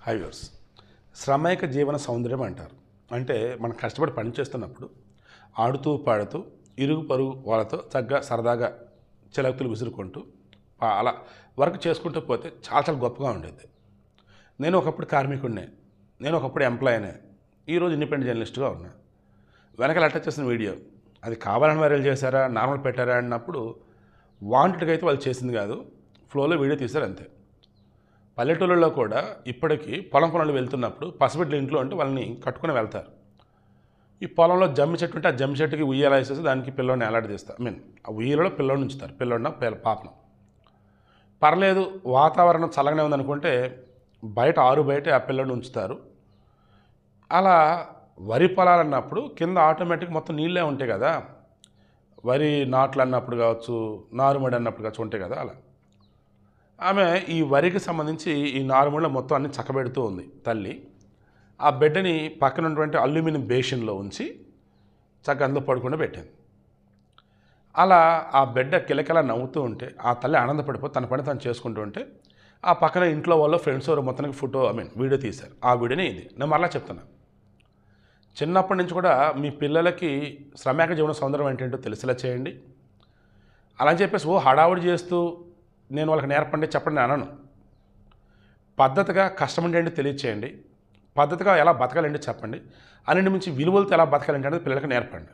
High viewers. శ్రమైక జీవన సౌందర్యం అంటారు. అంటే మనం కష్టపడి పని చేస్తున్నప్పుడు ఆడుతూ పాడుతూ ఇరుగు పరుగు వాళ్ళతో చక్కగా సరదాగా చిలకలు విసురుకుంటూ అలా వర్క్ చేసుకుంటూ పోతే చాలా చాలా గొప్పగా ఉండేది. నేను ఒకప్పుడు కార్మికుడినే, నేను ఒకప్పుడు ఎంప్లాయీనే, ఈరోజు ఇండిపెండెంట్ జర్నలిస్ట్గా ఉన్నా. వెనకాల అటాచ్ చేసిన వీడియో అది కావాలని వైరల్ చేశారా, నార్మల్ పెట్టారా అన్నప్పుడు వాంటెడ్గా అయితే వాళ్ళు చేసింది కాదు, ఫ్లోలో వీడియో తీశారు అంతే. పల్లెటూళ్ళలో కూడా ఇప్పటికీ పొలం పనులు వెళ్తున్నప్పుడు పసిబిడ్డలు ఇంట్లో ఉంటే వాళ్ళని కట్టుకుని వెళ్తారు. ఈ పొలంలో జమ్మి చెట్టు ఉంటే ఆ జమ్మి చెట్టుకి ఉయ్యాల వేసేసి దానికి పిల్లోడిని ఎలాడదీస్తారు. ఆ ఉయ్యలలో పిల్లోడిని ఉంచుతారు, పిల్లోడిన పాపను. పర్లేదు వాతావరణం చల్లగానే ఉందనుకుంటే బయట ఆరు బయట ఆ పిల్లోడిని ఉంచుతారు. అలా వరి పొలాలు అన్నప్పుడు కింద ఆటోమేటిక్ మొత్తం నీళ్ళే ఉంటాయి కదా, వరి నాట్లు అన్నప్పుడు కావచ్చు, నారుమడి అన్నప్పుడు కావచ్చు ఉంటాయి కదా. అలా ఆమె ఈ వరికి సంబంధించి ఈ నారుమడిలో మొత్తం అన్ని చక్కబెడుతూ ఉంది తల్లి. ఆ బిడ్డని పక్కన ఉన్నటువంటి అల్యూమినియం బేషన్లో ఉంచి చక్కగా అందులో పడుకుండా పెట్టింది. అలా ఆ బిడ్డ కిలకిల నవ్వుతూ ఉంటే ఆ తల్లి ఆనందపడిపోయి తన పని తను చేసుకుంటూ ఉంటే ఆ పక్కన ఇంట్లో వాళ్ళు ఫ్రెండ్స్ ఎవరు మొత్తానికి వీడియో తీశారు. ఆ వీడియోనే ఇది. నేను మరలా చెప్తున్నా, చిన్నప్పటి నుంచి కూడా మీ పిల్లలకి శ్రమేక జీవన సౌందర్యం ఏంటంటో తెలిసేలా చేయండి. అలా అని చెప్పేసి హడావుడి చేస్తూ నేను వాళ్ళకి నేర్పండి చెప్పండి అనను. పద్ధతిగా కష్టం ఏంటంటే తెలియచేయండి, పద్ధతిగా ఎలా బతకాలంటే చెప్పండి, అన్నింటి మించి విలువలతో ఎలా బతకాలంటే అనేది పిల్లలకి నేర్పండి.